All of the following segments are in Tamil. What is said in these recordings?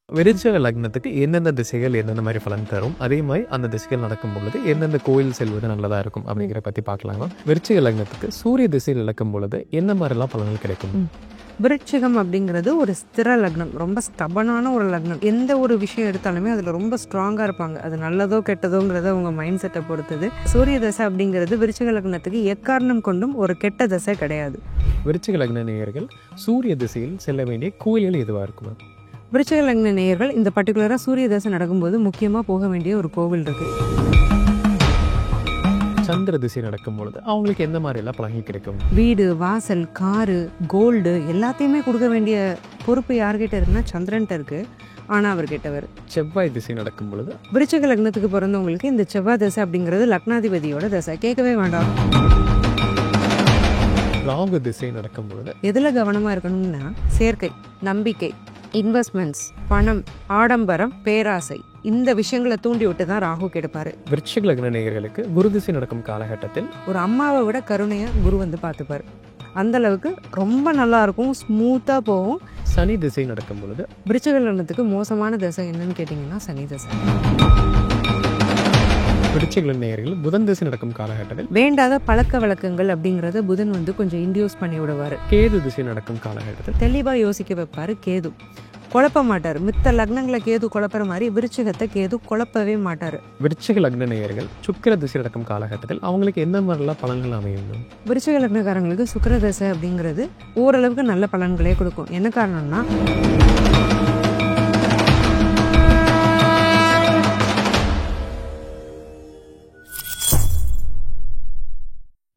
விருச்சிக லக்னத்துக்கு எந்தெந்த திசைகள் எந்தெந்த மாதிரி பலன் தரும், அதே மாதிரி அந்த திசைகள் நடக்கும் பொழுது எந்தெந்த கோயில் செல்வது நல்லதா இருக்கும் அப்படிங்கிற பத்தி பார்க்கலாமா? விருச்சிக லக்னத்துக்கு சூரிய திசையில் நடக்கும் பொழுது என்ன மாதிரிலாம் பலன்கள் கிடைக்கும்? விருச்சிகம் அப்படிங்கிறது ஒரு ஸ்திர லக்னம், ரொம்ப ஸ்டபனான ஒரு லக்னம். எந்த ஒரு விஷயம் எடுத்தாலுமே அதில் ரொம்ப ஸ்ட்ராங்காக இருப்பாங்க. அது நல்லதோ கெட்டதோங்கிறத அவங்க மைண்ட் செட்டை பொறுத்தது. சூரிய தசை அப்படிங்கிறது விருச்சிக லக்னத்துக்கு எக்காரணம் கொண்டும் ஒரு கெட்ட தசை கிடையாது. விருச்சிக லக்ன நேயர்கள் சூரிய திசையில் செல்ல வேண்டிய கோயில்கள் எதுவாக இருக்குமா? விருச்சிக லக்ன நேயர்கள் இந்த பர்டிகுலராக சூரிய தசை நடக்கும்போது முக்கியமாக போக வேண்டிய ஒரு கோவில் இருக்கு. சந்திர திசை நடக்கும் பொழுது அவங்களுக்கு எந்த மாதிரி எல்லாம் பலன்கள் கிடைக்கும்? வீடு, வாசல், காரு, கோல்டு எல்லாத்தையுமே கொடுக்க வேண்டிய பொறுப்பு யார்கிட்ட இருக்குன்னா சந்திரன்ட்ட இருக்கு. ஆனால் அவர் கெட்டவர். செவ்வாய் திசை நடக்கும் பொழுது விருச்சிக லக்னத்துக்கு பிறந்தவங்களுக்கு இந்த செவ்வாய் தசை அப்படிங்கிறது லக்னாதிபதியோட தசை, கேட்கவே வேண்டாம். ராகு திசை நடக்கும் பொழுது எதில் கவனமாக இருக்கணும்னா சேர்க்கை, நம்பிக்கை, இன்வெஸ்ட்மெண்ட்ஸ், பணம், ஆடம்பரம், பேராசை, இந்த விஷயங்களை தூண்டி விட்டு தான் ராகு கெடுப்பாரு. விருச்சிக லக்ன நேயர்களுக்கு குரு திசை நடக்கும் காலகட்டத்தில் ஒரு அம்மாவை விட கருணையாக குரு வந்து பார்த்துப்பார். அந்த அளவுக்கு ரொம்ப நல்லா இருக்கும், ஸ்மூத்தாக போகும். சனி திசை நடக்கும் பொழுது விருச்சிக லக்னத்துக்கு மோசமான தசை என்னன்னு கேட்டிங்கன்னா சனி தசை. விருச்சிக நேயர்கள் புதன் திசை நடக்கும் காலகட்டத்தில் வேண்டாத பழக்க வழக்கங்கள் அப்படிங்கிறத புதன் வந்து கொஞ்சம் இன்டியூஸ் பண்ணி விடுவார். கேது திசை நடக்கும் காலகட்டத்தில் தெளிவாக யோசிக்க வைப்பார். கேது குழப்ப மாட்டார். மித்த லக்னங்களை கேது குழப்புற மாதிரி விருச்சிகத்தை கேது குழப்பவே மாட்டார். விருச்சிக லக்ன நேயர்கள் சுக்கிர திசை நடக்கும் காலகட்டத்தில் அவங்களுக்கு எந்த மாதிரிலாம் பலன்கள் அமையும்? விருச்சிக லக்னக்காரங்களுக்கு சுக்கிர தசை அப்படிங்கிறது ஓரளவுக்கு நல்ல பலன்களே கொடுக்கும். என்ன காரணம்னா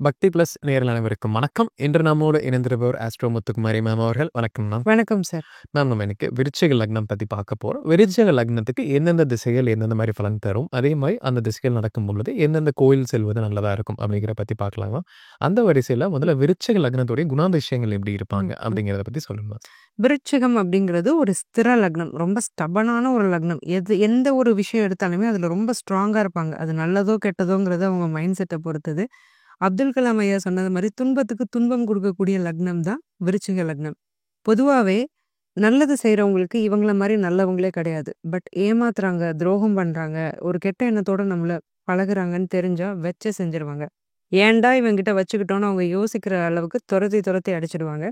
பக்தி பிளஸ் நேயர்கள் அனைவருக்கும் வணக்கம். இன்று நம்மோடு இணைந்திருப்பவர் ஆஸ்ட்ரோ முத்துக்குமாரி மேம் அவர்கள். வணக்கம் மேம். வணக்கம் சார். மேம், நம்ம எனக்கு விருச்சிக லக்னம் பற்றி பார்க்க போகிறோம். விருச்சிக லக்னத்துக்கு எந்தெந்த திசைகள் எந்தெந்த மாதிரி பலன் தரும், அதே மாதிரி அந்த திசைகள் நடக்கும் பொழுது எந்தெந்த கோயில் செல்வது நல்லதாக இருக்கும் அப்படிங்கிற பற்றி பார்க்கலாமா? அந்த வரிசையில் முதல்ல விருச்சிக லக்னத்துடைய குணாதிசயங்கள் எப்படி இருப்பாங்க அப்படிங்கிறத பற்றி சொல்லுங்க. விருச்சிகம் அப்படிங்கிறது ஒரு ஸ்திர லக்னம், ரொம்ப ஸ்டபனான ஒரு லக்னம். எந்த ஒரு விஷயம் எடுத்தாலுமே அதில் ரொம்ப ஸ்ட்ராங்காக இருப்பாங்க. அது நல்லதோ கெட்டதோங்கிறத அவங்க மைண்ட் செட்டை பொறுத்தது. அப்துல் கலாம் ஐயா சொன்னது மாதிரி துன்பத்துக்கு துன்பம் கொடுக்கக்கூடிய லக்னம் தான் விருச்சிக லக்னம். பொதுவாகவே நல்லது செய்கிறவங்களுக்கு இவங்கள மாதிரி நல்லவங்களே கிடையாது. பட் ஏமாத்துறாங்க, துரோகம் பண்ணுறாங்க, ஒரு கெட்ட எண்ணத்தோடு நம்மளை பழகுறாங்கன்னு தெரிஞ்சால் வச்சு செஞ்சிருவாங்க. ஏன்டா இவங்கிட்ட வச்சுக்கிட்டோன்னு அவங்க யோசிக்கிற அளவுக்கு துரத்தி அடிச்சிடுவாங்க.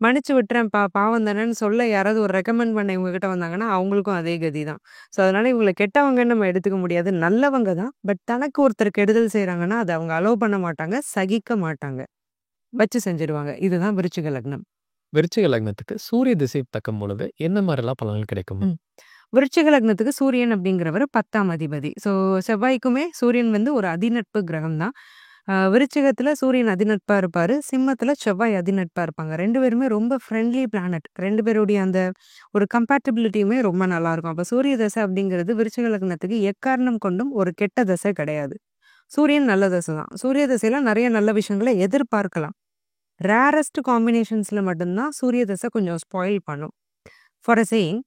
மன்னிச்சு விட்டுறேன் பாவம் தானேன்னு சொல்ல யாராவது ஒரு ரெக்கமெண்ட் பண்ண இவங்ககிட்ட வந்தாங்கன்னா அவங்களுக்கும் அதே கதி தான். ஸோ அதனால் இவங்களை கெட்டவங்கன்னு நம்ம எடுத்துக்க முடியாது, நல்லவங்க தான். பட் தனக்கு ஒருத்தர் கெடுதல் செய்கிறாங்கன்னா அதை அவங்க அலோவ் பண்ண மாட்டாங்க, சகிக்க மாட்டாங்க, வச்சு செஞ்சிடுவாங்க. இதுதான் விருச்சிக லக்னம். விருச்சிக லக்னத்துக்கு சூரிய திசை தக்கும் பொழுது என்ன மாதிரிலாம் பலன்கள் கிடைக்கும்? விருச்சிக லக்னத்துக்கு சூரியன் அப்படிங்கிறவர் 10ஆம் அதிபதி. ஸோ செவ்வாய்க்குமே சூரியன் வந்து ஒரு அதிநட்பு கிரகம் தான். விருச்சிகத்தில் சூரியன் அதிநட்பாக இருப்பார், சிம்மத்தில் செவ்வாய் அதிநட்பாக இருப்பாங்க. ரெண்டு பேருமே ரொம்ப ஃப்ரெண்ட்லி பிளானட். ரெண்டு பேருடைய அந்த ஒரு கம்பேட்டபிலிட்டியுமே ரொம்ப நல்லாயிருக்கும். அப்போ சூரிய தசை அப்படிங்கிறது விருச்சிக லக்னத்துக்கு எக்காரணம் கொண்டும் ஒரு கெட்ட தசை கிடையாது. சூரியன் நல்ல தசை தான். சூரிய தசையில் நிறைய நல்ல விஷயங்களை எதிர்பார்க்கலாம். ரேரஸ்ட் காம்பினேஷன்ஸில் மட்டும்தான் சூரிய தசை கொஞ்சம் ஸ்பாயில் பண்ணும். ஃபார் அ சேயிங்,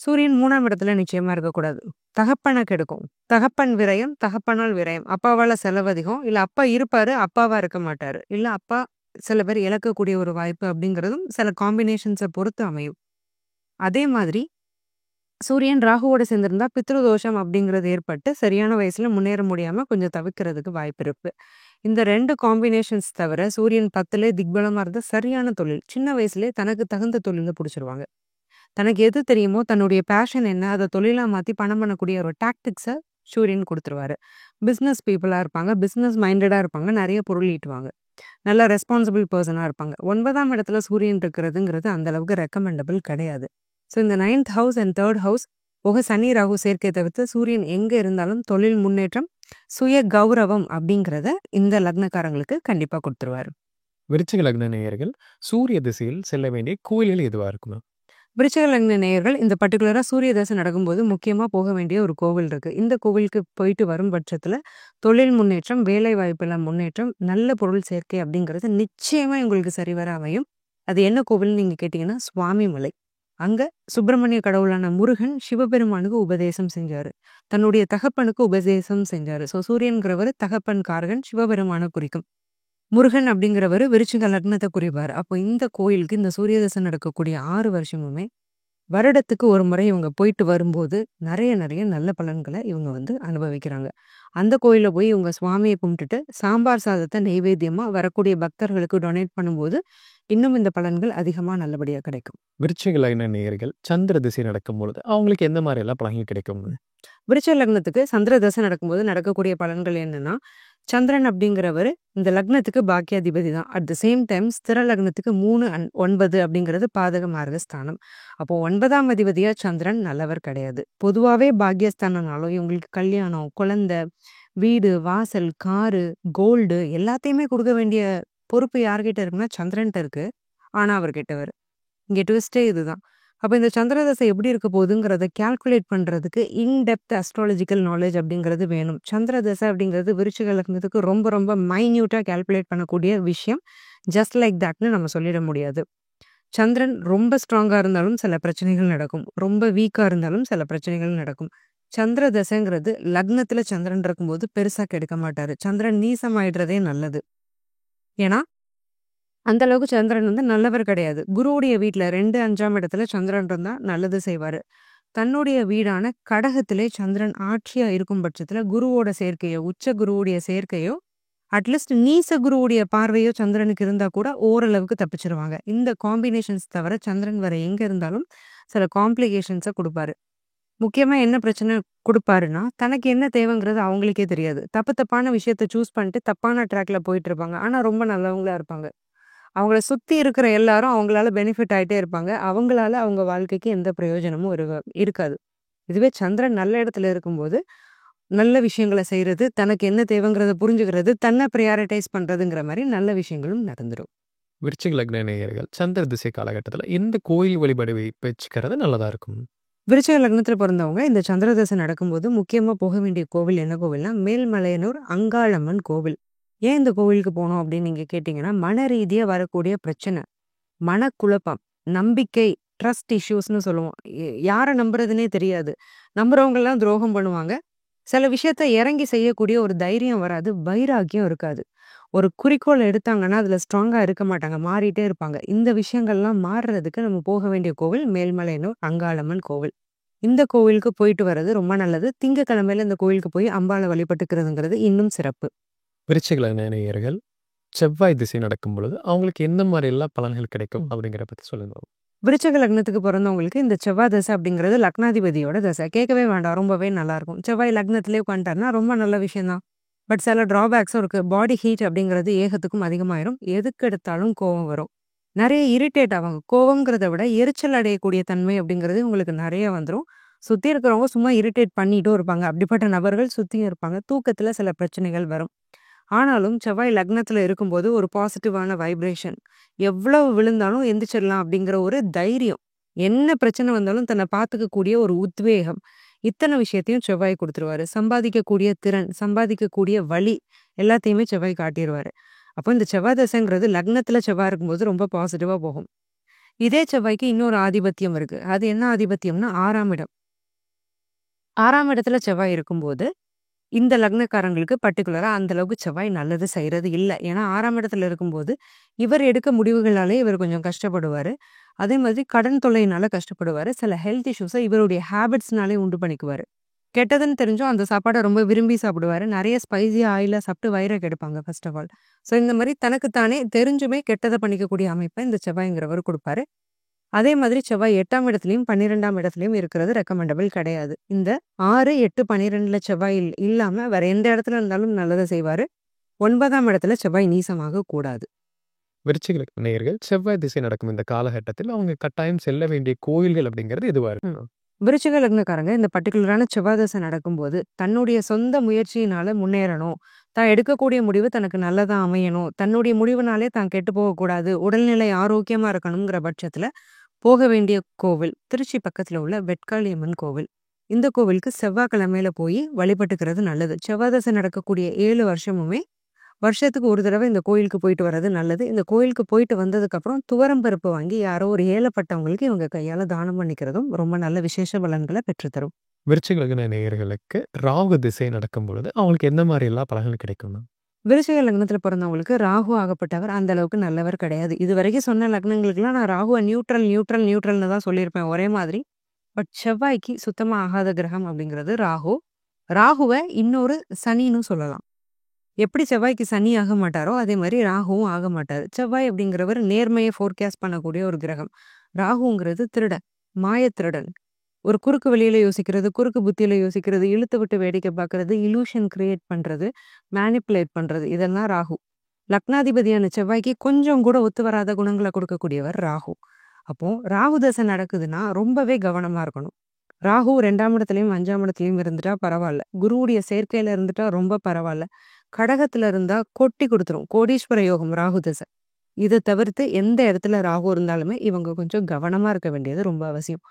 சூரியன் 3ஆம் இடத்துல நிச்சயமாக இருக்கக்கூடாது. தகப்பனை கெடுக்கும். தகப்பன் விரயம், தகப்பனால் விரயம். அப்பாவால் செலவு அதிகம், இல்லை அப்பா இருப்பார் அப்பாவாக இருக்க மாட்டார், இல்லை அப்பா சில பேர் இழக்கக்கூடிய ஒரு வாய்ப்பு அப்படிங்கிறதும் சில காம்பினேஷன்ஸை பொறுத்து அமையும். அதே மாதிரி சூரியன் ராகுவோட சேர்ந்திருந்தா பித்ருதோஷம் அப்படிங்கிறது ஏற்பட்டு சரியான வயசில் முன்னேற முடியாமல் கொஞ்சம் தவிர்க்கிறதுக்கு வாய்ப்பு இருக்குது. இந்த 2 காம்பினேஷன்ஸ் தவிர சூரியன் 10லே திக்பலமாக இருந்தால் சரியான தொழில், சின்ன வயசுலேயே தனக்கு தகுந்த தொழிலை பிடிச்சிருவாங்க. தனக்கு எது தெரியுமோ, தன்னுடைய பேஷன் என்ன, அதை தொழிலாக மாற்றி பணம் பண்ணக்கூடிய ஒரு டாக்டிக்ஸை சூரியன் கொடுத்துருவாரு. பிஸ்னஸ் பீப்புளாக இருப்பாங்க, பிஸ்னஸ் மைண்டடாக இருப்பாங்க, நிறைய பொருள் ஈட்டுவாங்க, நல்ல ரெஸ்பான்சிபிள் பர்சனாக இருப்பாங்க. 9ஆம் இடத்துல சூரியன் இருக்கிறதுங்கிறது அந்தளவுக்கு ரெக்கமெண்டபிள் கிடையாது. ஸோ இந்த 9th house and 3rd house போக சனி ராகு சேர்க்கை தவிர்த்து சூரியன் எங்கே இருந்தாலும் தொழில் முன்னேற்றம், சுய கௌரவம் அப்படிங்கிறத இந்த லக்னக்காரங்களுக்கு கண்டிப்பாக கொடுத்துருவாரு. விருச்சிக லக்ன நேயர்கள் சூரிய திசையில் செல்ல வேண்டிய கோயில்கள் எதுவாக இருக்குமா? விருச்சிக லக்ன நேயர்கள் இந்த பர்டிகுலராக சூரிய தசை நடக்கும்போது முக்கியமாக போக வேண்டிய ஒரு கோவில் இருக்குது. இந்த கோவிலுக்கு போயிட்டு வரும் பட்சத்தில் தொழில் முன்னேற்றம், வேலை வாய்ப்பில் முன்னேற்றம், நல்ல பொருள் சேர்க்கை அப்படிங்கிறது நிச்சயமாக உங்களுக்கு சரிவர அமையும். அது என்ன கோவில்னு நீங்கள் கேட்டிங்கன்னா சுவாமிமலை. அங்கே சுப்பிரமணிய கடவுளான முருகன் சிவபெருமானுக்கு உபதேசம் செஞ்சார், தன்னுடைய தகப்பனுக்கு உபதேசம் செஞ்சார். ஸோ சூரியன்கிறவர் தகப்பன் காரகன், சிவபெருமானை குறிக்கும். முருகன் அப்படிங்கிறவர் விருச்சிக லக்னத்தை குறிப்பார். அப்போ இந்த கோயிலுக்கு இந்த சூரிய தசை நடக்கக்கூடிய 6 வருஷமுமே வருடத்துக்கு ஒரு முறை இவங்க போயிட்டு வரும்போது நிறைய நிறைய நல்ல பலன்களை இவங்க வந்து அனுபவிக்கிறாங்க. அந்த கோயில்ல போய் இவங்க சுவாமியை கும்பிட்டுட்டு சாம்பார் சாதத்தை நெய்வேத்தியமா வரக்கூடிய பக்தர்களுக்கு டொனேட் பண்ணும்போது இன்னும் இந்த பலன்கள் அதிகமா நல்லபடியா கிடைக்கும். விருச்சிக லக்ன நேயர்கள் சந்திர திசை நடக்கும் பொழுது அவங்களுக்கு எந்த மாதிரி எல்லாம் பலன்கள் கிடைக்கும்னு? விருச்சிக லக்னத்துக்கு சந்திர தசை நடக்கும்போது நடக்கக்கூடிய பலன்கள் என்னன்னா, சந்திரன் அப்படிங்கிறவர் இந்த லக்னத்துக்கு பாக்கியாதிபதி தான். அட் த சேம் டைம் ஸ்திர லக்னத்துக்கு 3 அண்ட் 9 அப்படிங்கிறது பாதக மார்க ஸ்தானம். அப்போ 9ஆம் அதிபதியா சந்திரன் நல்லவர் கிடையாது. பொதுவாவே பாக்கியஸ்தானம்னாலும் இவங்களுக்கு கல்யாணம், குழந்தை, வீடு, வாசல், காரு, கோல்டு எல்லாத்தையுமே குடுக்க வேண்டிய பொறுப்பு யார்கிட்ட இருக்குன்னா சந்திரன்ட்ட இருக்கு. ஆனா அவர் கெட்டவர். இங்க ட்விஸ்டே இதுதான். அப்ப இந்த சந்திர தசை எப்படி இருக்க போகுதுங்கிறத கால்குலேட் பண்றதுக்கு இன் டெப்த் அஸ்ட்ராலஜிக்கல் நாலேஜ் அப்படிங்கிறது வேணும். சந்திர தசை அப்படிங்கிறது விருச்சிக லக்னத்துக்கு ரொம்ப ரொம்ப மைன்யூட்டா கால்குலேட் பண்ணக்கூடிய விஷயம். ஜஸ்ட் லைக் தட்னு நம்ம சொல்லிட முடியாது. சந்திரன் ரொம்ப ஸ்ட்ராங்கா இருந்தாலும் சில பிரச்சனைகள் நடக்கும். ரொம்ப வீக்கா இருந்தாலும் சில பிரச்சனைகள் நடக்கும். சந்திர தசைங்கிறது லக்னத்துல சந்திரன் இருக்கும்போது பெருசா கெடுக்க மாட்டாரு. சந்திரன் நீசமாயிடுறதே நல்லது. ஏன்னா அந்த அளவுக்கு சந்திரன் வந்து நல்லவர் கிடையாது. குருவுடைய வீட்ல 2, 5ஆம் இடத்துல சந்திரன் இருந்தா நல்லது செய்வாரு. தன்னுடைய வீடான கடகத்திலே சந்திரன் ஆட்சியா இருக்கும் பட்சத்துல குருவோட சேர்க்கையோ, உச்ச குருவுடைய சேர்க்கையோ, அட்லீஸ்ட் நீச குருவுடைய பார்வையோ சந்திரனுக்கு இருந்தா கூட ஓரளவுக்கு தப்பிச்சிருவாங்க. இந்த காம்பினேஷன்ஸ் தவிர சந்திரன் வேற எங்க இருந்தாலும் சில காம்ப்ளிகேஷன்ஸை கொடுப்பாரு. முக்கியமா என்ன பிரச்சனை குடுப்பாருன்னா, தனக்கு என்ன தேவைங்கிறது அவங்களுக்கே தெரியாது. தப்பான விஷயத்த சூஸ் பண்ணிட்டு தப்பான ட்ராக்ல போயிட்டு இருப்பாங்க. ஆனா ரொம்ப நல்லவங்களா இருப்பாங்க. அவங்கள சுத்தி இருக்கிற எல்லாரும் அவங்களால பெனிஃபிட் ஆயிட்டே இருப்பாங்க. அவங்களால அவங்க வாழ்க்கைக்கு எந்த பிரயோஜனமும் இருக்காது. இதுவே சந்திரன் நல்ல இடத்துல இருக்கும்போது, நல்ல விஷயங்கள செய்றது, தனக்கு என்ன தேவைங்கிறத புரிஞ்சுக்கிறது, தன்னை பிரையாரிட்டைஸ் பண்றதுங்கிற மாரி நல்ல விஷயங்களும் நடந்துரும். விருச்சிக லக்ன நேயர்கள் சந்திர திசை காலகட்டத்துல எந்த கோயில் வழிபாடு வச்சுக்கிறது நல்லதா இருக்கும்? விருச்சிக லக்னத்துல பிறந்தவங்க இந்த சந்திர தசை நடக்கும்போது முக்கியமா போக வேண்டிய கோவில் என்ன கோவில்னா, மேல்மலையனூர் அங்காளம்மன் கோவில். ஏன் இந்த கோவிலுக்கு போனோம் அப்படின்னு நீங்க கேட்டீங்கன்னா, மன ரீதியா வரக்கூடிய பிரச்சனை, மனக்குழப்பம், நம்பிக்கை, ட்ரஸ்ட் இஷ்யூஸ்ன்னு சொல்லுவோம். யார நம்புறதுன்னே தெரியாது. நம்புறவங்கலாம் துரோகம் பண்ணுவாங்க. சில விஷயத்த இறங்கி செய்யக்கூடிய ஒரு தைரியம் வராது. வைராக்கியம் இருக்காது. ஒரு குறிக்கோள் எடுத்தாங்கன்னா, அதுல ஸ்ட்ராங்கா இருக்க மாட்டாங்க. மாறிட்டே இருப்பாங்க. இந்த விஷயங்கள்லாம் மாறுறதுக்கு நம்ம போக வேண்டிய கோவில் மேல்மலையனூர் அங்காளம்மன் கோவில். இந்த கோவிலுக்கு போயிட்டு வர்றது ரொம்ப நல்லது. திங்கட்கிழமையில இந்த கோவிலுக்கு போய் அம்பாளை வழிபட்டுக்கிறதுங்கிறது இன்னும் சிறப்பு. விருச்சிக லக்ன நேயர்கள் செவ்வாய் திசை நடக்கும் பொழுது அவங்களுக்கு எந்த மாதிரி எல்லாம் பலன்கள் கிடைக்கும் அப்படிங்கிற பத்தி சொல்லுங்க. விருச்சிக லக்னத்துக்கு பிறந்தவங்களுக்கு இந்த செவ்வாய் தசை அப்படிங்கிறது லக்னாதிபதியோட தசை. கேட்கவே வேண்டாம். ரொம்பவே நல்லா இருக்கும். செவ்வாய் லக்னத்திலே உட்காந்துட்டாருன்னா ரொம்ப நல்ல விஷயம் தான். பட் சில டிராபேக்ஸும் இருக்கு. பாடி ஹீட் அப்படிங்கிறது ஏகத்துக்கும் அதிகமாயிரும். எதுக்கு எடுத்தாலும் கோவம் வரும். நிறைய இரிட்டேட் ஆவாங்க. கோவம்ங்கிறத விட எரிச்சல் அடையக்கூடிய தன்மை அப்படிங்கிறது உங்களுக்கு நிறைய வந்துடும். சுத்தி இருக்கிறவங்க சும்மா இரிட்டேட் பண்ணிட்டும் இருப்பாங்க. அப்படிப்பட்ட நபர்கள் சுத்தியும் இருப்பாங்க. தூக்கத்துல சில பிரச்சனைகள் வரும். ஆனாலும் செவ்வாய் லக்னத்துல இருக்கும்போது ஒரு பாசிட்டிவான வைப்ரேஷன். எவ்வளவு விழுந்தாலும் எந்திரிச்சிடலாம் அப்படிங்கிற ஒரு தைரியம். என்ன பிரச்சனை வந்தாலும் தன்னை பார்த்துக்கக்கூடிய ஒரு உத்வேகம். இத்தனை விஷயத்தையும் செவ்வாய் கொடுத்துருவாரு. சம்பாதிக்கக்கூடிய திறன், சம்பாதிக்கக்கூடிய வழி எல்லாத்தையுமே செவ்வாய் காட்டிடுவாரு. அப்போ இந்த செவ்வாய் தசைங்கிறது லக்னத்துல செவ்வாய் இருக்கும்போது ரொம்ப பாசிட்டிவா போகும். இதே செவ்வாய்க்கு இன்னொரு ஆதிபத்தியம் இருக்கு. அது என்ன ஆதிபத்தியம்னா 6ஆம் இடம். 6ஆம் இடத்துல செவ்வாய் இருக்கும்போது இந்த லக்னக்காரங்களுக்கு பர்ட்டிகுலரா அந்த அளவுக்கு செவ்வாய் நல்லது செய்யறது இல்ல. ஏன்னா 6ஆம் இடத்துல இருக்கும்போது இவர் எடுக்க முடிவுகளாலே இவர் கொஞ்சம் கஷ்டப்படுவாரு. அதே மாதிரி கடன் தொல்லையினால கஷ்டப்படுவாரு. சில ஹெல்த் இஷ்யூஸை இவருடைய ஹேபிட்ஸ்னாலே உண்டு பண்ணிக்குவாரு. கெட்டதுன்னு தெரிஞ்சும் அந்த சாப்பாடை ரொம்ப விரும்பி சாப்பிடுவாரு. நிறைய ஸ்பைசி ஆயிலா சாப்பிட்டு வயிறை கெடுப்பாங்க ஃபர்ஸ்ட் ஆஃப் ஆல். ஸோ இந்த மாதிரி தனக்குத்தானே தெரிஞ்சுமே கெட்டதை பண்ணிக்கக்கூடிய அமைப்பை இந்த செவ்வாய்ங்கிறவர் கொடுப்பாரு. அதே மாதிரி செவ்வாய் 8ஆம் இடத்துலயும் 12ஆம் இடத்துலயும் இருக்கிறது ரெக்கமெண்டபிள் கிடையாது. இந்த 6, 8, 12ல செவ்வாய் இல்லாம வேற எந்த இடத்துல இருந்தாலும் நல்லதை செய்வாரு. 9ஆம் இடத்துல செவ்வாய் நீசமாக கூடாது. விருச்சிக லக்ன நேயர்கள் செவ்வாய் திசை நடக்கும் இந்த காலகட்டத்தில் அவங்க கட்டாயம் செல்ல வேண்டிய கோயில்கள் அப்படிங்கிறது எதுவா இருக்கும்? விருச்சிக லக்னக்காரங்க இந்த பர்டிகுலரான செவ்வாய் தசை நடக்கும்போது தன்னுடைய சொந்த முயற்சியினால முன்னேறணும். தான் எடுக்கக்கூடிய முடிவு தனக்கு நல்லதா அமையணும். தன்னுடைய முடிவுனாலே தான் கெட்டு போகக்கூடாது. உடல்நிலை ஆரோக்கியமா இருக்கணுங்கிற பட்சத்துல போக வேண்டிய கோவில் திருச்சி பக்கத்துல உள்ள வெட்காளியம்மன் கோவில். இந்த கோவிலுக்கு செவ்வாய்க்கிழமையில போய் வழிபட்டுக்கிறது நல்லது. செவ்வாய் தசை நடக்கக்கூடிய 7 வருஷமுமே வருஷத்துக்கு ஒரு தடவை இந்த கோயிலுக்கு போயிட்டு வர்றது நல்லது. இந்த கோயிலுக்கு போயிட்டு வந்ததுக்கு அப்புறம் துவரம் பருப்பு வாங்கி யாரோ ஒரு ஏழப்பட்டவங்களுக்கு இவங்க கையால தானம் பண்ணிக்கிறதும் ரொம்ப நல்ல விசேஷ பலன்களை பெற்றுத்தரும். விருச்சிக லக்ன நேயர்களுக்கு ராகு திசை நடக்கும் பொழுது அவங்களுக்கு எந்த மாதிரி எல்லாம் பலன்கள் கிடைக்கும்? விருச்சிக லக்னத்துல பிறந்தவங்களுக்கு ராகு ஆகப்பட்டவர் அந்த அளவுக்கு நல்லவர் கிடையாது. இதுவரைக்கும் சொன்ன லக்னங்களுக்குலாம் நான் ராகுவ நியூட்ரல்னு தான் சொல்லியிருப்பேன் ஒரே மாதிரி. பட் செவ்வாய்க்கு சுத்தமா ஆகாத கிரகம் அப்படிங்கிறது ராகு. ராகுவ இன்னொரு சனின்னு சொல்லலாம். எப்படி செவ்வாய்க்கு சனி ஆக மாட்டாரோ, அதே மாரி ராகுவும் ஆக மாட்டாரு. செவ்வாய் அப்படிங்கிறவர் நேர்மைய ஃபோர்காஸ்ட் பண்ணக்கூடிய ஒரு கிரகம். ராகுங்கிறது திருடன், மாயத்திருடன். ஒரு குறுக்கு வழியில யோசிக்கிறது, குறுக்கு புத்தியில யோசிக்கிறது, இழுத்து விட்டு வேடிக்கை பார்க்கறது, இல்யூஷன் கிரியேட் பண்றது, மேனிப்புலேட் பண்றது இதெல்லாம் ராகு. லக்னாதிபதியான செவ்வாய்க்கு கொஞ்சம் கூட ஒத்து வராத குணங்கள கொடுக்கக்கூடியவர் ராகு. அப்போ ராகு தசை நடக்குதுன்னா ரொம்பவே கவனமா இருக்கணும். ராகு 2ஆம் இடத்துலயும் 5ஆம் இடத்துலயும் இருந்துட்டா பரவால்ல. குருவுடைய சேர்க்கையில இருந்துட்டா ரொம்ப பரவால்ல. கடகத்துல இருந்தா கொட்டி குடுத்துரும். கோடீஸ்வர யோகம் ராகு தசை. இத தவிர்த்து எந்த இடத்துல ராகு இருந்தாலுமே இவங்க கொஞ்சம் கவனமா இருக்க வேண்டியது ரொம்ப அவசியம்.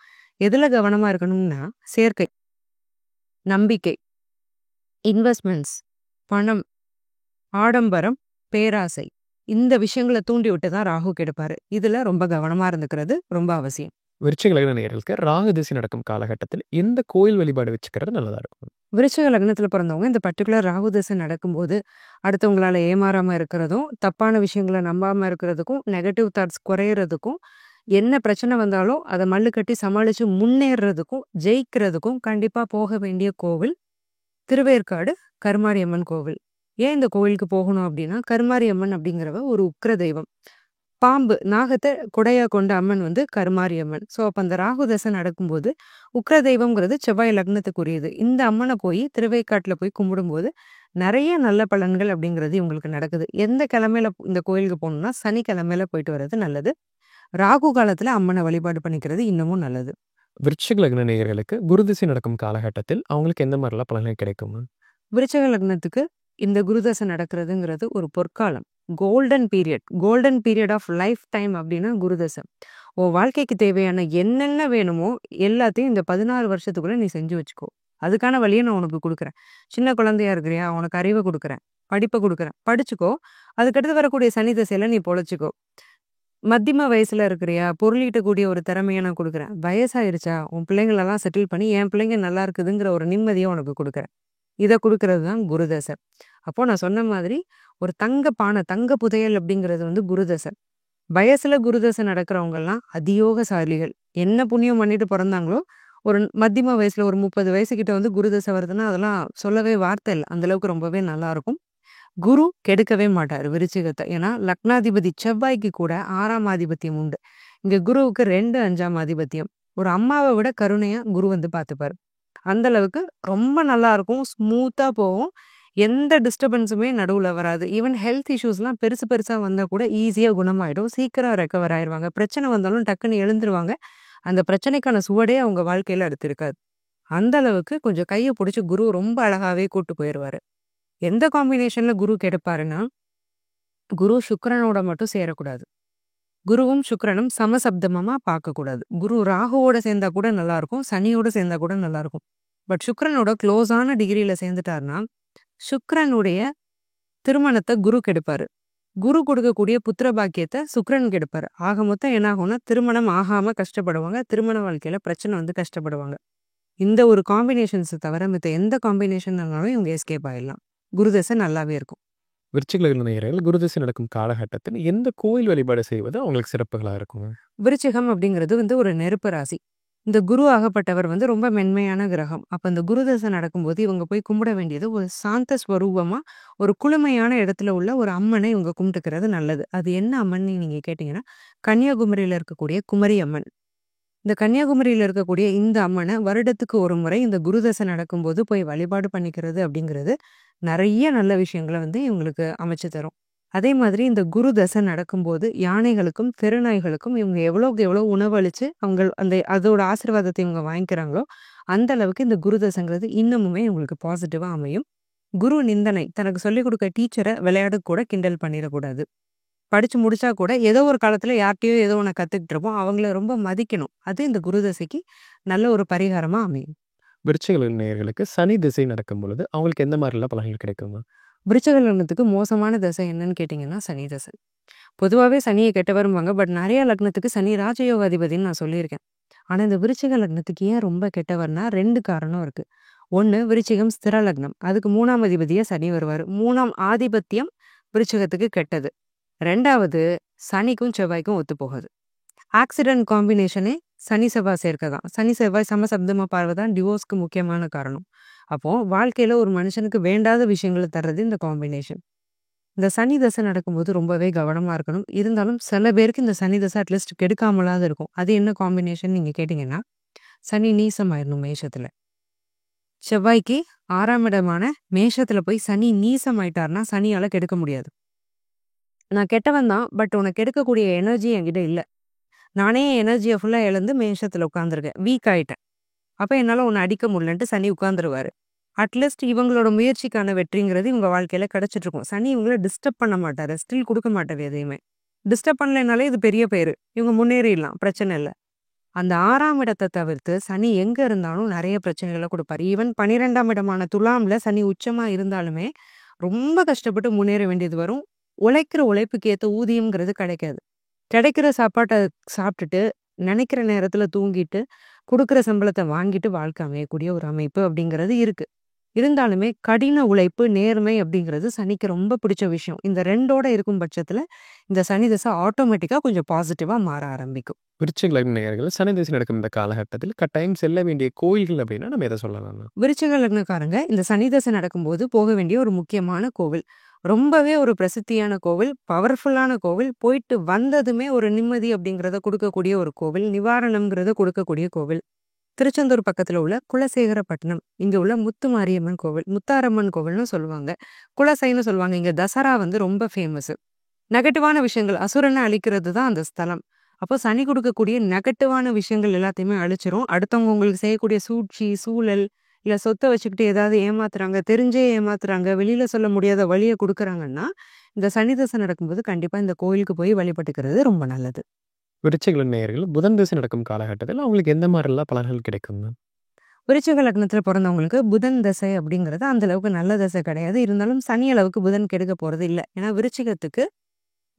எதுல கவனமா இருக்கணும்னா, சேர்க்கை, நம்பிக்கை, இன்வெஸ்ட்மெண்ட்ஸ், பணம், ஆடம்பரம், பேராசை. இந்த விஷயங்கள தூண்டி விட்டு தான் ராகு கெடுப்பாரு. இதுல ரொம்ப கவனமா இருந்துக்கிறது ரொம்ப அவசியம். விருச்சிக லக்ன நேயர்களுக்கு ராகு திசை நடக்கும் காலகட்டத்தில் எந்த கோயில் வழிபாடு வச்சுக்கிறது நல்லதா இருக்கும்? விருச்சிக லக்னத்துல பிறந்தவங்க இந்த பர்ட்டிகுலர் ராகு தசை நடக்கும்போது அடுத்தவங்களால ஏமாறாம இருக்கிறதும், தப்பான விஷயங்கள நம்பாம இருக்கிறதுக்கும், நெகட்டிவ் தாட்ஸ் குறையறதுக்கும், என்ன பிரச்சனை வந்தாலும் அத மல்லு கட்டி சமாளிச்சு முன்னேறுறதுக்கும், ஜெயிக்கிறதுக்கும் கண்டிப்பா போக வேண்டிய கோவில் திருவேற்காடு கருமாரியம்மன் கோவில். ஏன் இந்த கோவிலுக்கு போகணும் அப்படின்னா, கருமாரியம்மன் அப்படிங்கிறவ ஒரு உக்கிர தெய்வம். பாம்பு, நாகத்த கொடையா கொண்ட அம்மன் வந்து கருமாரியம்மன். ஸோ அப்ப அந்த ராகு தசை நடக்கும்போது உக்கிர தெய்வம்ங்கிறது செவ்வாய் லக்னத்துக்குரியது. இந்த அம்மனை போய் திருவேற்காட்டுல போய் கும்பிடும்போது நிறைய நல்ல பலன்கள் அப்படிங்கிறது இவங்களுக்கு நடக்குது. எந்த கிழமையில இந்த கோயிலுக்கு போகணும்னா சனிக்கிழமையில போயிட்டு வர்றது நல்லது. ராகு காலத்துல அம்மனை வழிபாடு பண்ணிக்கிறது இன்னமும் நல்லது. விருச்சிக லக்ன நேயர்களுக்கு குரு திசை நடக்கும் காலகட்டத்தில் அவங்களுக்கு எந்த மாதிரிலாம் பலன்கள் கிடைக்குமா? விருச்சிக லக்னத்துக்கு இந்த குருதசை நடக்கிறதுங்கிறது ஒரு பொற்காலம். Golden period of lifetime அப்படின்னா குருதசை. உன் வாழ்க்கைக்கு தேவையான என்னென்ன வேணுமோ எல்லாத்தையும் இந்த 16 வருஷத்துக்குள்ள நீ செஞ்சு வச்சுக்கோ. அதுக்கான வழியை நான் உனக்கு கொடுக்குறேன். சின்ன குழந்தையா இருக்கிறியா, உனக்கு அறிவை கொடுக்குறேன், படிப்பை கொடுக்குறேன், படிச்சுக்கோ. அதுக்கடுத்து வரக்கூடிய சனி திசையில நீ பொழைச்சிக்கோ. மத்தியம வயசுல இருக்கிறியா, பொருளீட்டக்கூடிய ஒரு திறமையை நான் கொடுக்குறேன். வயசாயிருச்சா, உன் பிள்ளைங்களெல்லாம் செட்டில் பண்ணி என் பிள்ளைங்க நல்லா இருக்குதுங்கிற ஒரு நிம்மதியை உனக்கு கொடுக்குறேன். இதை கொடுக்கறது தான் குருதசை. அப்போ நான் சொன்ன மாதிரி ஒரு தங்க பானை, தங்க புதையல் அப்படிங்கிறது வந்து குருதசை. வயசுல குருதசை நடக்கிறவங்கெல்லாம் அதியோகசாலிகள். என்ன புண்ணியம் பண்ணிட்டு பிறந்தாங்களோ, ஒரு மத்தியம வயசுல ஒரு 30 வயசுகிட்ட வந்து குருதசை வருதுன்னா அதெல்லாம் சொல்லவே வார்த்தை இல்லை. அந்த அளவுக்கு ரொம்பவே நல்லா இருக்கும். குரு கெடுக்கவே மாட்டாரு விருச்சிகத்தை. ஏன்னா லக்னாதிபதி செவ்வாய்க்கு கூட 6ஆம் ஆதிபத்தியம் உண்டு. இங்க குருவுக்கு 2, 5ஆம் ஆதிபத்தியம். ஒரு அம்மாவை விட கருணையா குரு வந்து பார்த்துப்பாரு. அந்த அளவுக்கு ரொம்ப நல்லா இருக்கும். ஸ்மூத்தா போகும். எந்த டிஸ்டர்பன்ஸுமே நடுவுல வராது. ஈவன் ஹெல்த் இஷ்யூஸ்லாம் பெருசா வந்தா கூட ஈஸியா குணமாயிடும். சீக்கிரம் ரெக்கவர் ஆயிருவாங்க. பிரச்சனை வந்தாலும் டக்குன்னு எழுந்துருவாங்க. அந்த பிரச்சனைக்கான சுவடே அவங்க வாழ்க்கையில அடுத்து இருக்காது. அந்த அளவுக்கு கொஞ்சம் கையை பிடிச்சி குரு ரொம்ப அழகாவே கூட்டு போயிடுவாரு. எந்த காம்பினேஷன்ல குரு கெடுப்பாருன்னா, குரு சுக்கிரனோட மட்டும் சேரக்கூடாது. குருவும் சுக்கிரனும் சமசப்தமமா பார்க்கக்கூடாது. குரு ராகுவோட சேர்ந்தா கூட நல்லா இருக்கும், சனியோட சேர்ந்தா கூட நல்லா இருக்கும். பட் சுக்கிரனோட க்ளோஸான டிகிரியில சேர்ந்துட்டாருன்னா, சுக்கிரனுடைய திருமணத்தை குரு கெடுப்பாரு. குரு கொடுக்கக்கூடிய புத்திர பாக்கியத்தை சுக்கிரன் கெடுப்பாரு. ஆக மொத்தம் என்ன ஆகும்னா, திருமணம் ஆகாம கஷ்டப்படுவாங்க. திருமண வாழ்க்கையில பிரச்சனை வந்து கஷ்டப்படுவாங்க. இந்த ஒரு காம்பினேஷன்ஸ் தவிர மித்த எந்த காம்பினேஷன்னாலும் இவங்க எஸ்கேப் ஆயிடலாம். குருதசை நல்லாவே இருக்கும். விருச்சிக லக்ன நேயர்கள் குரு திசை நடக்கும் காலகட்டத்தில் எந்த கோயில் வழிபாடு செய்வது அவங்களுக்கு சிறப்புகளா இருக்குங்க? விருச்சிகம் அப்படிங்கிறது வந்து ஒரு நெருப்பு ராசி. இந்த குரு ஆகப்பட்டவர் வந்து ரொம்ப மென்மையான கிரகம். அப்ப இந்த குருதசை நடக்கும்போது இவங்க போய் கும்பிட வேண்டியது ஒரு சாந்த ஸ்வரூபமா, ஒரு குளுமையான இடத்துல உள்ள ஒரு அம்மனை இவங்க கும்பிட்டுக்கிறது நல்லது. அது என்ன அம்மன் நீங்க கேட்டீங்கன்னா, கன்னியாகுமரியில இருக்கக்கூடிய குமரி அம்மன். இந்த கன்னியாகுமரியில இருக்கக்கூடிய இந்த அம்மனை வருடத்துக்கு ஒரு முறை இந்த குருதசை நடக்கும்போது போய் வழிபாடு பண்ணிக்கிறது அப்படிங்கிறது நிறைய நல்ல விஷயங்களை வந்து இவங்களுக்கு அமைச்சு தரும். அதே மாதிரி இந்த குரு தசை நடக்கும்போது யானைகளுக்கும் திருநாய்களுக்கும் இவங்க எவ்வளோக்கு எவ்வளோ உணவளிச்சு அவங்க அதோட ஆசீர்வாதத்தை இவங்க வாங்கிக்கிறாங்களோ அந்த அளவுக்கு இந்த குரு தசைங்கிறது இன்னமுமே இவங்களுக்கு பாசிட்டிவா அமையும். குரு நிந்தனை, தனக்கு சொல்லிக் கொடுக்க டீச்சரை விளையாட கூட கிண்டல் பண்ணிடக்கூடாது. படிச்சு முடிச்சா கூட ஏதோ ஒரு காலத்துல யார்கிட்டயோ ஏதோ ஒன்று கத்துக்கிட்டு இருப்போம். அவங்கள ரொம்ப மதிக்கணும். அது இந்த குரு தசைக்கு நல்ல ஒரு பரிகாரமா அமையும். விருச்சிக லக்ன நேயர்களுக்கு சனி திசை நடக்கும் பொழுது அவங்களுக்கு எந்த மாதிரிலாம் பலன்கள் கிடைக்குங்க? விருச்சிக லக்னத்துக்கு மோசமான தசை என்னன்னு கேட்டிங்கன்னா சனி தசை. பொதுவாகவே சனியை கெட்டவரும்பாங்க. பட் நிறைய லக்னத்துக்கு சனி ராஜயோக அதிபதினு நான் சொல்லியிருக்கேன். ஆனால் இந்த விருச்சிக லக்னத்துக்கு ஏன் ரொம்ப கெட்டவர்னா 2 காரணம் இருக்கு. ஒன்று விருச்சிகம் ஸ்திர லக்னம், அதுக்கு 3ஆம் அதிபதியா சனி வருவார். 3ஆம் ஆதிபத்தியம் விருச்சிகத்துக்கு கெட்டது. 2வது சனிக்கும் செவ்வாய்க்கும் ஒத்து போகாது. ஆக்சிடென்ட் காம்பினேஷனே சனி செவ்வாய் சேர்க்க தான். சனி செவ்வாய் சமசப்தம பார்வை தான் டிவோர்ஸ்க்கு முக்கியமான காரணம். அப்போ வாழ்க்கையில ஒரு மனுஷனுக்கு வேண்டாத விஷயங்களை தர்றது இந்த காம்பினேஷன். இந்த சனி தசை நடக்கும்போது ரொம்பவே கவனமா இருக்கணும். இருந்தாலும் சில பேருக்கு இந்த சனி தசை அட்லீஸ்ட் கெடுக்காமலாவது இருக்கும். அது என்ன காம்பினேஷன் நீங்க கேட்டீங்கன்னா, சனி நீசமாயிடணும் மேஷத்துல. செவ்வாய்க்கு 6ஆம் இடமான மேஷத்துல போய் சனி நீசமாயிட்டார்னா சனியால கெடுக்க முடியாது. நான் கெட்டவன் தான், பட் உனக்கு கெடுக்கக்கூடிய எனர்ஜி என்கிட்ட இல்லை. நானே எனர்ஜியை ஃபுல்லா இழந்து மேஷத்துல உட்காந்துருக்கேன், வீக் ஆயிட்டேன். அப்ப என்னால உன்னை அடிக்க முடியலன்ட்டு சனி உட்காந்துருவாரு. அட்லீஸ்ட் இவங்களோட முயற்சிக்கான வெற்றிங்கிறது இவங்க வாழ்க்கையில கிடைச்சிட்டு இருக்கும். சனி இவங்கள டிஸ்டர்ப் பண்ண மாட்டாரு, ஸ்டில் கொடுக்க மாட்டாரு எதையுமே. டிஸ்டர்ப் பண்ணலைனாலே இது பெரிய பேரு, இவங்க முன்னேறிடலாம், பிரச்சனை இல்லை. அந்த 6ஆம் இடத்தை தவிர்த்து சனி எங்க இருந்தாலும் நிறைய பிரச்சனைகளை கொடுப்பாரு. ஈவன் 12ஆம் இடமான துலாம்ல சனி உச்சமா இருந்தாலுமே ரொம்ப கஷ்டப்பட்டு முன்னேற வேண்டியது வரும். உழைக்கிற உழைப்புக்கு ஏற்ற ஊதியம்ங்கிறது கிடைக்காது. கிடைக்கிற சாப்பாட்டை சாப்பிட்டுட்டு நினைக்கிற நேரத்துல தூங்கிட்டு கொடுக்குற சம்பளத்தை வாங்கிட்டு வாழ்க்கை அமையக்கூடிய ஒரு அமைப்பு அப்படிங்கிறது இருக்கு. இருந்தாலுமே கடின உழைப்பு, நேர்மை அப்படிங்கிறது சனிக்கு ரொம்ப பிடிச்ச விஷயம். இந்த 2ஓட இருக்கும் பட்சத்துல இந்த சனி தசை ஆட்டோமேட்டிக்கா கொஞ்சம் பாசிட்டிவா மாற ஆரம்பிக்கும். விருச்சிக லக்ன நேயர்கள் சனி திசை நடக்கும் இந்த காலகட்டத்தில் கட்டாயம் செல்ல வேண்டிய கோயில்கள் அப்படின்னா நம்ம எதை சொல்லலாம்னா? விருச்சிக லக்னக்காரங்க இந்த சனி தசை நடக்கும்போது போக வேண்டிய ஒரு முக்கியமான கோவில், ரொம்பவே ஒரு பிரசித்தியான கோவில், பவர்ஃபுல்லான கோவில், போயிட்டு வந்ததுமே ஒரு நிம்மதி அப்படிங்கிறத கொடுக்கக்கூடிய ஒரு கோவில், நிவாரணம்ங்கிறத கொடுக்கக்கூடிய கோவில், திருச்செந்தூர் பக்கத்துல உள்ள குலசேகரப்பட்டினம், இங்க உள்ள முத்துமாரியம்மன் கோவில், முத்தாரம்மன் கோவில்னு சொல்லுவாங்க, குலசைன்னு சொல்லுவாங்க. இங்க தசரா ரொம்ப ஃபேமஸ். நெகட்டிவான விஷயங்கள் அசுரனை அழிக்கிறது தான் அந்த ஸ்தலம். அப்போ சனி கொடுக்கக்கூடிய நெகட்டிவான விஷயங்கள் எல்லாத்தையுமே அழிச்சிரும். அடுத்தவங்க உங்களுக்கு செய்யக்கூடிய சூழ்ச்சி, சூழல், இல்ல சொத்தை வச்சுக்கிட்டு ஏதாவது ஏமாத்துறாங்க, தெரிஞ்சே ஏமாத்துறாங்க, வெளியில சொல்ல முடியாத வழியை கொடுக்குறாங்கன்னா இந்த சனி தசை நடக்கும்போது கண்டிப்பா இந்த கோயிலுக்கு போய் வழிபட்டுக்கிறது ரொம்ப நல்லது. விருச்சிக லக்ன நேயர்கள் புதன் திசை நடக்கும் காலகட்டத்தில் அவங்களுக்கு எந்த மாதிரிலாம் பலன்கள் கிடைக்குங்க? விருச்சிக லக்னத்துல பிறந்தவங்களுக்கு புதன் தசை அப்படிங்கிறது அந்த அளவுக்கு நல்ல தசை கிடையாது. இருந்தாலும் சனி அளவுக்கு புதன் கெடுக்க போறது இல்லை. ஏன்னா விருச்சிகத்துக்கு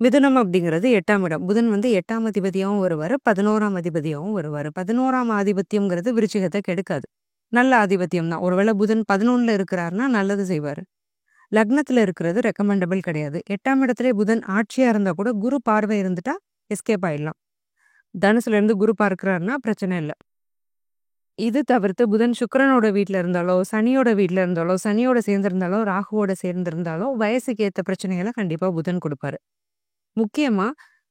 மிதுனம் அப்படிங்கிறது 8ஆம் இடம். புதன் 8ஆம் அதிபதியாகவும் வருவார், 11ஆம் அதிபதியாகவும் வருவார். 11ஆம் ஆதிபத்தியம்ங்கிறது விருச்சிகத்தை கெடுக்காது, நல்ல ஆதிபத்தியம் தான். ஒருவேளை புதன் 11ல இருக்கிறாருன்னா நல்லது செய்வார். லக்னத்துல இருக்கிறது ரெக்கமெண்டபிள் கிடையாது. 8ஆம் இடத்துல புதன் ஆட்சியா இருந்தா கூட குரு பார்வை இருந்துட்டா எஸ்கேப் ஆயிடலாம். தனுசுல இருந்து குரு பார்க்கிறாருன்னா பிரச்சனை இல்லை. இது தவிர்த்து புதன் சுக்கிரனோட வீட்டில் இருந்தாலோ, சனியோட வீட்டில் இருந்தாலோ, சனியோட சேர்ந்திருந்தாலோ, ராகுவோட சேர்ந்திருந்தாலோ வயசுக்கு ஏற்ற பிரச்சனைகளை கண்டிப்பா புதன் கொடுப்பாரு. முக்கியமா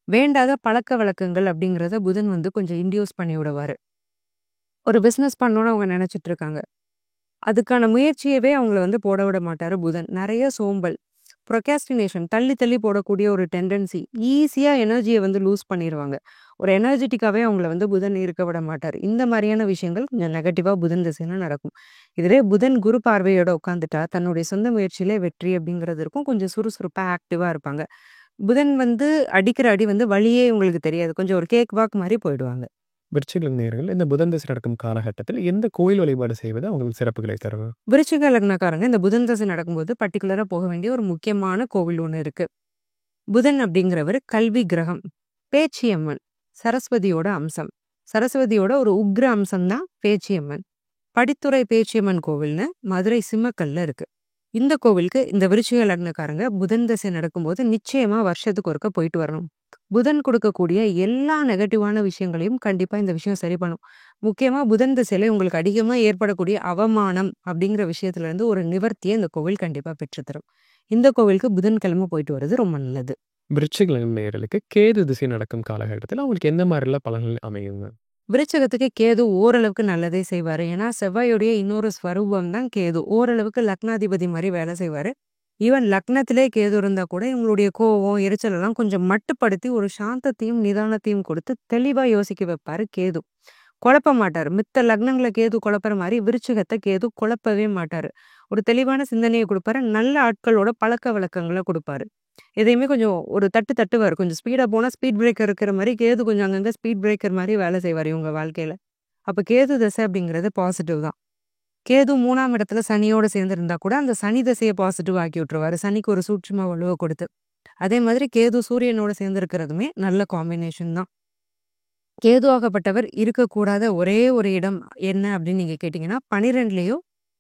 வேண்டாத பழக்க வழக்கங்கள் அப்படிங்கிறத புதன் கொஞ்சம் இன்டியூஸ் பண்ணி விடுவாரு. ஒரு பிஸ்னஸ் பண்ணணும்னு அவங்க நினைச்சிட்டு இருக்காங்க, அதுக்கான முயற்சியவே அவங்கள போட விட மாட்டாரு புதன். நிறைய சோம்பல், ப்ரொகாஸ்டினேஷன், தள்ளி தள்ளி போடக்கூடிய ஒரு டெண்டன்சி, ஈஸியா எனர்ஜியை லூஸ் பண்ணிடுவாங்க. ஒரு எனர்ஜெட்டிக்காவே அவங்கள புதன் இருக்க விட மாட்டார். இந்த மாதிரியான விஷயங்கள் கொஞ்சம் நெகட்டிவா புதன் திசையில நடக்கும். இதுவே புதன் குரு பார்வையோட உட்காந்துட்டா தன்னுடைய சொந்த முயற்சியிலே வெற்றி அப்படிங்கிறது இருக்கும். கொஞ்சம் சுறுசுறுப்பா ஆக்டிவா இருப்பாங்க. புதன் அடிக்கிற அடி வழியே உங்களுக்கு தெரியாது, கொஞ்சம் ஒரு கேக் வாக் மாதிரி போயிடுவாங்க. விருச்சிக லக்ன நேயர்கள் இந்த புதன் திசை நடக்கும் காலகட்டத்தில் எந்த கோயில் வழிபாடு செய்வது அவங்களுக்கு சிறப்புகளை தரும்? விருச்சிக லக்னக்காரங்க இந்த புதன் தசை நடக்கும்போது பர்டிகுலரா போக வேண்டிய ஒரு முக்கியமான கோவில் ஒன்று இருக்கு. புதன் அப்படிங்கிறவர் கல்வி கிரகம், பேச்சியம்மன், சரஸ்வதியோட அம்சம். சரஸ்வதியோட ஒரு உக்ர அம்சம் தான் பேச்சியம்மன். படித்துறை பேச்சியம்மன் கோவில்னு மதுரை சிம்மக்கல்ல இருக்கு. இந்த கோவிலுக்கு இந்த விருச்சிக லக்னக்காரங்க புதன் தசை நடக்கும்போது நிச்சயமா வருஷத்துக்கு ஒருக்க போயிட்டு வரணும். புதன் கொடுக்கக்கூடிய எல்லா நெகட்டிவான விஷயங்களையும் கண்டிப்பா இந்த விஷயம் சரி பண்ணும். முக்கியமா புதன் திசையில உங்களுக்கு அதிகமா ஏற்படக்கூடிய அவமானம் அப்படிங்கிற விஷயத்துல இருந்து ஒரு நிவர்த்தியை இந்த கோவில் கண்டிப்பா பெற்றுத்தரும். இந்த கோவிலுக்கு புதன்கிழமை போயிட்டு வர்றது ரொம்ப நல்லது. விருச்சிக லக்ன நேயர்களுக்கு கேது திசை நடக்கும் காலகட்டத்தில் அவங்களுக்கு எந்த மாதிரிலாம் பலன்கள் அமையுங்க? விருச்சகத்துக்கு கேது ஓரளவுக்கு நல்லதே செய்வாரு. ஏன்னா செவ்வாயுடைய இன்னொரு ஸ்வரூபம் தான் கேது. ஓரளவுக்கு லக்னாதிபதி மாதிரி வேலை செய்வாரு. ஈவன் லக்னத்திலே கேது இருந்தா கூட இவங்களுடைய கோவம், எரிச்சல் எல்லாம் கொஞ்சம் மட்டுப்படுத்தி ஒரு சாந்தத்தையும் நிதானத்தையும் கொடுத்து தெளிவா யோசிக்க வைப்பாரு கேது. குழப்ப மாட்டாரு. மித்த லக்னங்களை கேது குழப்புற மாதிரி விருச்சிகத்தை கேது குழப்பவே மாட்டாரு. ஒரு தெளிவான சிந்தனையை கொடுப்பாரு. நல்ல ஆட்களோட பழக்க வழக்கங்களை கொடுப்பாரு. எதையுமே கொஞ்சம் ஒரு தட்டுவார். கொஞ்சம் ஸ்பீடா போனா ஸ்பீட் பிரேக்கர் இருக்கிற மாதிரி கேது கொஞ்சம் அங்கங்க ஸ்பீட் பிரேக்கர் மாதிரி வேலை செய்வார் இவங்க வாழ்க்கையில. அப்ப கேது தசை அப்படிங்கிறது பாசிட்டிவ் தான். கேது 3ஆம் இடத்துல சனியோட சேர்ந்திருந்தா கூட அந்த சனி தசையை பாசிட்டிவ் ஆக்கி விட்டுருவாரு, சனிக்கு ஒரு சூட்சும வலுவை கொடுத்து. அதே மாதிரி கேது சூரியனோட சேர்ந்திருக்கிறதுமே நல்ல காம்பினேஷன் தான். கேது ஆகப்பட்டவர் இருக்கக்கூடாத ஒரே ஒரு இடம் என்ன அப்படின்னு நீங்க கேட்டீங்கன்னா 12லயோ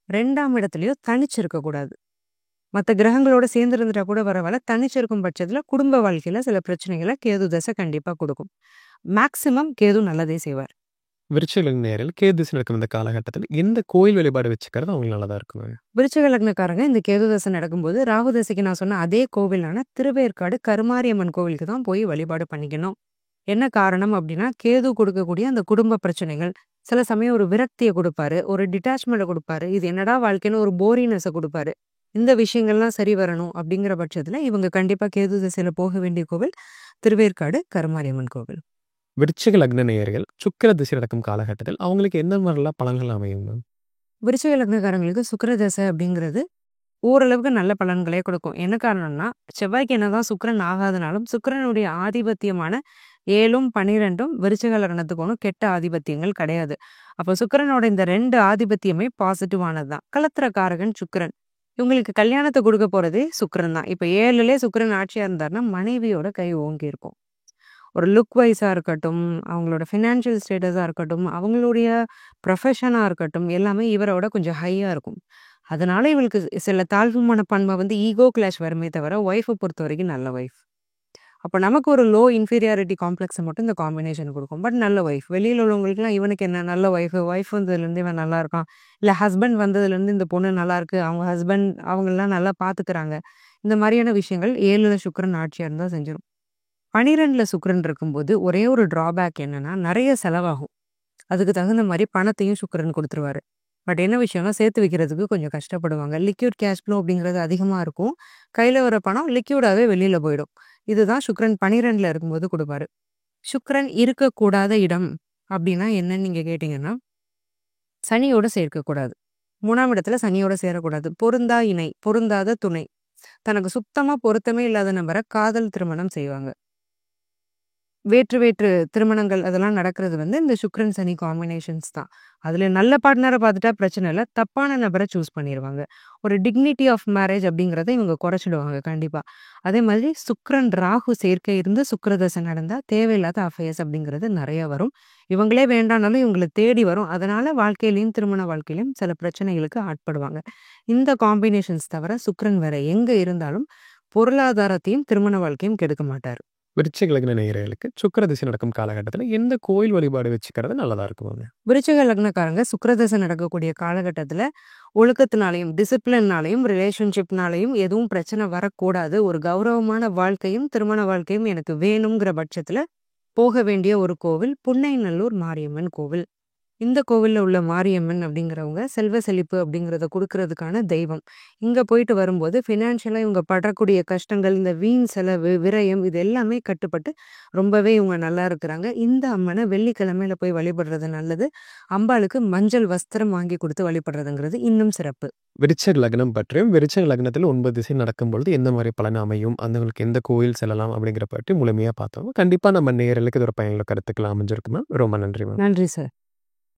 2ஆம் இடத்துலயோ தனிச்சு இருக்கக்கூடாது. மத்த கிரகங்களோட சேர்ந்து இருந்துட்டா கூட பரவால்ல. தனிச்சு இருக்கும் பட்சத்துல குடும்ப வாழ்க்கையில சில பிரச்சனைகள கேது தசை கண்டிப்பா குடுக்கும். மேக்ஸிமம் கேது நல்லதே செய்வார். விருச்சிக லக்ன நேயர்கள் கேது திசை நடக்கும் இந்த காலகட்டத்தில் எந்த கோயில் வழிபாடு வச்சுக்கிறது அவங்களுக்கு நல்லதா இருக்குங்க? விருச்சிக லக்னக்காரங்க இந்த கேது தசை நடக்கும்போது, ராகு தசைக்கு நான் சொன்ன அதே கோவிலான திருவேற்காடு கருமாரியம்மன் கோவிலுக்கு தான் போய் வழிபாடு பண்ணிக்கணும். என்ன காரணம் அப்டின்னா, கேது கொடுக்கக்கூடிய அந்த குடும்ப பிரச்சனைகள், சில சமயம் ஒரு விரக்திய குடுப்பாரு, ஒரு டிட்டாச்மெண்ட்ட குடுப்பாரு. இது என்னடா வாழ்க்கைன்னு ஒரு போரிங்னஸ குடுப்பாரு. இந்த விஷயங்கள்லாம் சரி வரணும் அப்டிங்கிற பட்சத்துல, இவங்க கண்டிப்பா கேது திசையில போக வேண்டிய கோவில் திருவேற்காடு கருமாரியம்மன் கோவில். விருச்சிக லக்ன நேயர்கள் சுக்கிர திசை நடக்கும் காலகட்டத்தில் அவங்களுக்கு எந்த மாதிரிலாம் பலன்கள் அமையுங்க? விருச்சிக லக்னக்காரங்களுக்கு சுக்கிர தசை அப்டிங்கிறது ஓரளவுக்கு நல்ல பலன்களே கொடுக்கும். என்ன காரணம்னா, செவ்வாய்க்கு என்னதான் சுக்கிரன் ஆகாதனாலும், சுக்கிரனுடைய ஆதிபத்தியமான 7ம் 12ம் விருச்சிக லக்னத்துக்கு ஒண்ணும் கெட்ட ஆதிபத்தியங்கள் கிடையாது. அப்போ சுக்கிரனோட இந்த 2 ஆதிபத்தியமே பாசிட்டிவானது தான். கலத்திரக்காரகன் சுக்கிரன். இவங்களுக்கு கல்யாணத்த குடுக்க போறதே சுக்கிரன் தான். இப்ப 7லயே சுக்கிரன் ஆட்சியா இருந்தாருன்னா, மனைவியோட கை ஓங்கி இருக்கும். ஒரு லுக் வைஸா இருக்கட்டும், அவங்களோட ஃபினான்ஷியல் ஸ்டேட்டஸா இருக்கட்டும், அவங்களுடைய ப்ரொஃபஷனா இருக்கட்டும், எல்லாமே இவரோட கொஞ்சம் ஹையா இருக்கும். அதனால இவளுக்கு சில தாழ்வு மனப்பான்மை வந்து ஈகோ கிளாஷ் வருமே தவிர, ஒய்ஃப பொறுத்தவரைக்கும் நல்ல ஒய்ஃப். அப்ப நமக்கு ஒரு லோ இன்ஃபீரியாரிட்டி காம்ப்ளெக்ஸ மட்டும் இந்த காம்பினேஷன் குடுக்கும். பட் நல்ல ஒய்ஃப். வெளியில உள்ளவங்களுக்குலாம் இவனுக்கு என்ன நல்ல ஒய்ஃப் வந்ததுலேருந்து இவன் நல்லா இருக்கான். இல்ல ஹஸ்பண்ட் வந்ததுலேருந்து இந்த பொண்ணு நல்லா இருக்கு. அவங்க ஹஸ்பண்ட் அவங்கலாம் நல்லா பாத்துக்கிறாங்க. இந்த மாரியான விஷயங்கள் 7ல சுக்கிரன் ஆட்சியா இருந்தா செஞ்சிரும். 12ல சுக்கிரன் இருக்கும்போது ஒரே ஒரு டிராபேக் என்னன்னா, நெறைய செலவாகும். அதுக்கு தகுந்த மாரி பணத்தையும் சுக்கிரன் குடுத்துருவாரு. பட் என்ன விஷயம்னா, சேர்த்து வைக்கிறதுக்கு கொஞ்சம் கஷ்டப்படுவாங்க. லிக்விட் கேஷ் ஃப்ளோ அப்படிங்கிறது அதிகமா இருக்கும். கையில வர பணம் லிக்விடாவே வெளியில போயிடும். இதுதான் சுக்கிரன் 12ல இருக்கும்போது குடுப்பாரு. சுக்கிரன் இருக்கக்கூடாத இடம் அப்படின்னா என்னன்னு நீங்க கேட்டீங்கன்னா, சனியோட சேர்க்கக்கூடாது. 3ஆம் இடத்துல சனியோட சேரக்கூடாது. பொருந்தா இணை, பொருந்தாத துணை. தனக்கு சுத்தமா பொருத்தமே இல்லாத நபர காதல் திருமணம் செய்வாங்க. வேற்று வேற்று திருமணங்கள் அதெல்லாம் நடக்கிறது வந்து இந்த சுக்கிரன், சனி காம்பினேஷன்ஸ் தான். அதுல நல்ல பார்ட்னர பார்த்துட்டா பிரச்சனை இல்ல. தப்பான நபர சூஸ் பண்ணிருவாங்க. ஒரு டிக்னிட்டி ஆஃப் மேரேஜ் அப்படிங்கிறத இவங்க குறைச்சிடுவாங்க கண்டிப்பா. அதே மாதிரி சுக்கிரன், ராகு சேர்க்கை இருந்து சுக்கிர தசை நடந்தா தேவையில்லாத அஃபேர்ஸ் அப்படிங்கிறது நெறைய வரும். இவங்களே வேண்டானாலும் இவங்கள தேடி வரும். அதனால வாழ்க்கையிலயும், திருமண வாழ்க்கையிலயும் சில பிரச்சனைகளுக்கு ஆட்படுவாங்க. இந்த காம்பினேஷன்ஸ் தவிர சுக்கிரன் வேற எங்க இருந்தாலும் பொருளாதாரத்தையும், திருமண வாழ்க்கையும் கெடுக்க மாட்டாரு. விருச்சிக லக்ன நேயர்களுக்கு சுக்கிர திசை நடக்கும் காலகட்டத்தில் எந்த கோயில் வழிபாடு வச்சுக்கிறது நல்லதா இருக்குங்க? விருச்சிக லக்னக்காரங்க சுக்கிரதசை நடக்கக்கூடிய காலகட்டத்துல ஒழுக்கத்தினாலையும், டிசிப்ளின்னாலையும், ரிலேஷன்ஷிப்னாலையும் எதுவும் பிரச்சனை வரக்கூடாது. ஒரு கௌரவமான வாழ்க்கையும், திருமண வாழ்க்கையும் எனக்கு வேணுங்கிற பட்சத்துல போக வேண்டிய ஒரு கோவில் புன்னைநல்லூர் மாரியம்மன் கோவில். இந்த கோவில்ல உள்ள மாரியம்மன் அப்படிங்கிறவங்க செல்வ செழிப்பு அப்படிங்கிறத குடுக்கறதுக்கான தெய்வம். இங்க போயிட்டு வரும்போது ஃபினான்ஷியலா இவங்க படக்கூடிய கஷ்டங்கள், இந்த வீண் செலவு, விரயம் இது எல்லாமே கட்டுப்பட்டு ரொம்பவே இவங்க நல்லா இருக்கிறாங்க. இந்த அம்மன வெள்ளிக்கிழமையில போய் வழிபடுறது நல்லது. அம்பாளுக்கு மஞ்சள் வஸ்திரம் வாங்கி குடுத்து வழிபடுறதுங்கிறது இன்னும் சிறப்பு. விருச்சிக லக்னம் பற்றியும், விருச்சிக லக்னத்தில் 9 திசை நடக்கும் பொழுது எந்த மாரி பலன் அமையும், அந்தங்களுக்கு எந்த கோயில் செல்லலாம் அப்படிங்கிற பற்றி முழுமையா பார்த்தோம். கண்டிப்பா நம்ம நேயர்களுக்கு இது ஒரு பயனுள்ள கருத்துக்களா அமைஞ்சிருக்கும் மேம். ரொம்ப நன்றி மேம். நன்றி சார்.